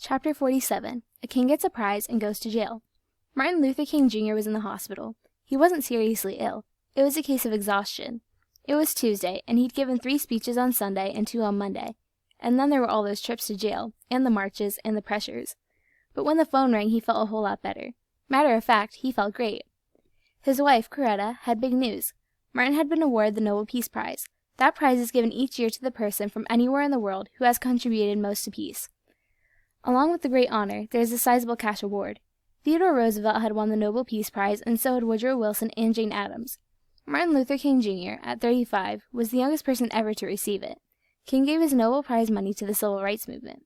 Chapter 47. A King Gets a Prize and Goes to Jail. Martin Luther King Jr. was in the hospital. He wasn't seriously ill. It was a case of exhaustion. It was Tuesday, and he'd given 3 speeches on Sunday and 2 on Monday. And then there were all those trips to jail, and the marches, and the pressures. But when the phone rang, he felt a whole lot better. Matter of fact, he felt great. His wife, Coretta, had big news. Martin had been awarded the Nobel Peace Prize. That prize is given each year to the person from anywhere in the world who has contributed most to peace. Along with the great honor, there is a sizable cash award. Theodore Roosevelt had won the Nobel Peace Prize, and so had Woodrow Wilson and Jane Addams. Martin Luther King Jr., at 35, was the youngest person ever to receive it. King gave his Nobel Prize money to the Civil Rights Movement.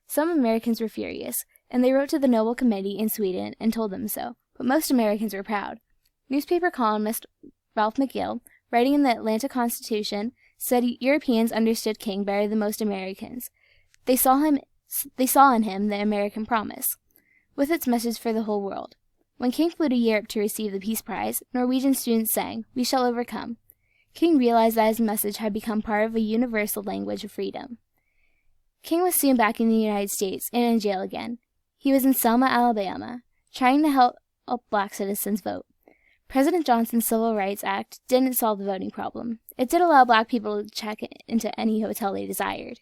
Some Americans were furious, and they wrote to the Nobel Committee in Sweden and told them so, but most Americans were proud. Newspaper columnist Ralph McGill, writing in the Atlanta Constitution, said Europeans understood King better than most Americans. They saw in him the American promise, with its message for the whole world. When King flew to Europe to receive the Peace Prize, Norwegian students sang, "We shall overcome." King realized that his message had become part of a universal language of freedom. King was soon back in the United States and in jail again. He was in Selma, Alabama, trying to help black citizens vote. President Johnson's Civil Rights Act didn't solve the voting problem. It did allow black people to check into any hotel they desired,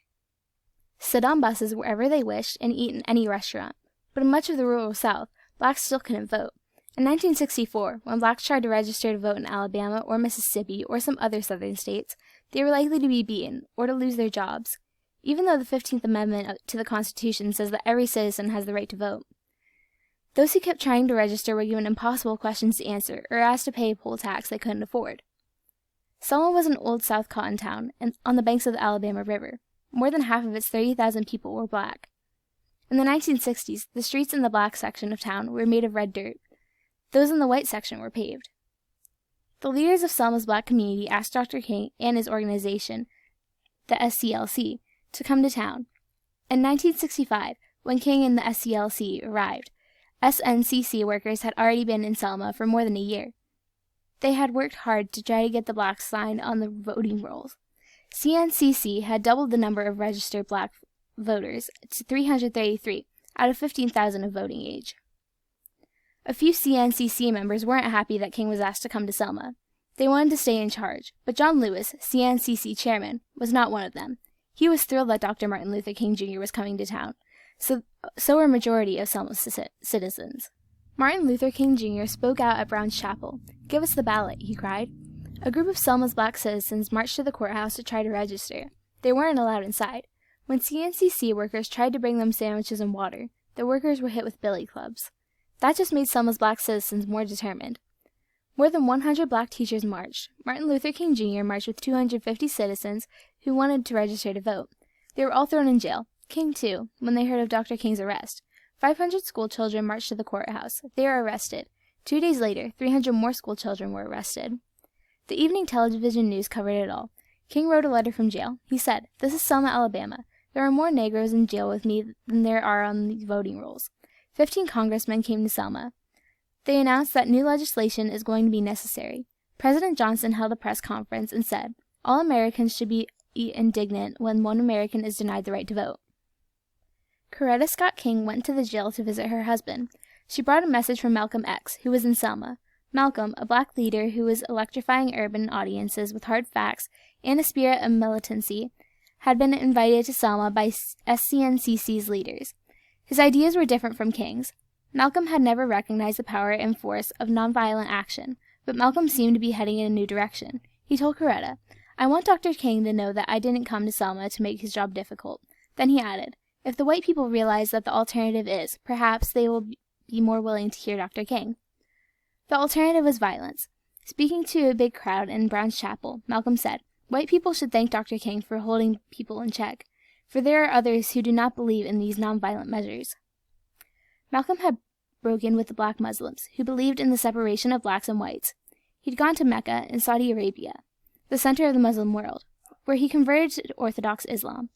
sit on buses wherever they wished, and eat in any restaurant. But in much of the rural South, blacks still couldn't vote. In 1964, when blacks tried to register to vote in Alabama or Mississippi or some other southern states, they were likely to be beaten or to lose their jobs, even though the 15th Amendment to the Constitution says that every citizen has the right to vote. Those who kept trying to register were given impossible questions to answer or asked to pay a poll tax they couldn't afford. Selma was an old South cotton town on the banks of the Alabama River. More than half of its 30,000 people were black. In the 1960s, the streets in the black section of town were made of red dirt. Those in the white section were paved. The leaders of Selma's black community asked Dr. King and his organization, the SCLC, to come to town. In 1965, when King and the SCLC arrived, SNCC workers had already been in Selma for more than a year. They had worked hard to try to get the blacks signed on the voting rolls. CNCC had doubled the number of registered black voters to 333 out of 15,000 of voting age. A few CNCC members weren't happy that King was asked to come to Selma. They wanted to stay in charge, but John Lewis, CNCC chairman, was not one of them. He was thrilled that Dr. Martin Luther King Jr. was coming to town. So were a majority of Selma's citizens. Martin Luther King Jr. spoke out at Brown's Chapel. "Give us the ballot," he cried. A group of Selma's black citizens marched to the courthouse to try to register. They weren't allowed inside. When CNCC workers tried to bring them sandwiches and water, the workers were hit with billy clubs. That just made Selma's black citizens more determined. More than 100 black teachers marched. Martin Luther King Jr. marched with 250 citizens who wanted to register to vote. They were all thrown in jail. King, too, when they heard of Dr. King's arrest. 500 school children marched to the courthouse. They were arrested. 2 days later, 300 more school children were arrested. The evening television news covered it all. King wrote a letter from jail. He said, "This is Selma, Alabama. There are more Negroes in jail with me than there are on the voting rolls." 15 congressmen came to Selma. They announced that new legislation is going to be necessary. President Johnson held a press conference and said, "All Americans should be indignant when one American is denied the right to vote." Coretta Scott King went to the jail to visit her husband. She brought a message from Malcolm X, who was in Selma. Malcolm, a black leader who was electrifying urban audiences with hard facts and a spirit of militancy, had been invited to Selma by SCNCC's leaders. His ideas were different from King's. Malcolm had never recognized the power and force of nonviolent action, but Malcolm seemed to be heading in a new direction. He told Coretta, "I want Dr. King to know that I didn't come to Selma to make his job difficult." Then he added, "If the white people realize that the alternative is, perhaps they will be more willing to hear Dr. King." The alternative was violence. Speaking to a big crowd in Brown's Chapel, Malcolm said, "White people should thank Dr. King for holding people in check, for there are others who do not believe in these nonviolent measures." Malcolm had broken with the black Muslims, who believed in the separation of blacks and whites. He'd gone to Mecca in Saudi Arabia, the center of the Muslim world, where he converted to Orthodox Islam.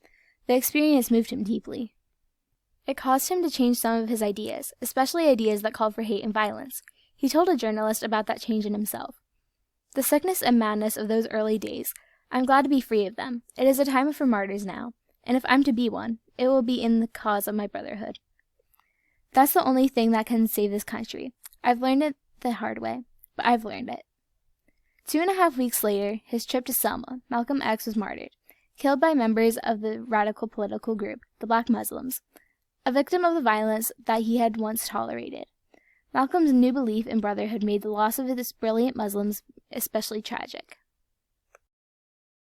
The experience moved him deeply. It caused him to change some of his ideas, especially ideas that called for hate and violence. He told a journalist about that change in himself. "The sickness and madness of those early days, I'm glad to be free of them. It is a time for martyrs now. and if I'm to be one, it will be in the cause of my brotherhood. That's the only thing that can save this country. I've learned it the hard way, but I've learned it. 2.5 weeks later, his trip to Selma, Malcolm X was martyred, killed by members of the radical political group, the Black Muslims, a victim of the violence that he had once tolerated. Malcolm's new belief in brotherhood made the loss of his brilliant Muslims especially tragic.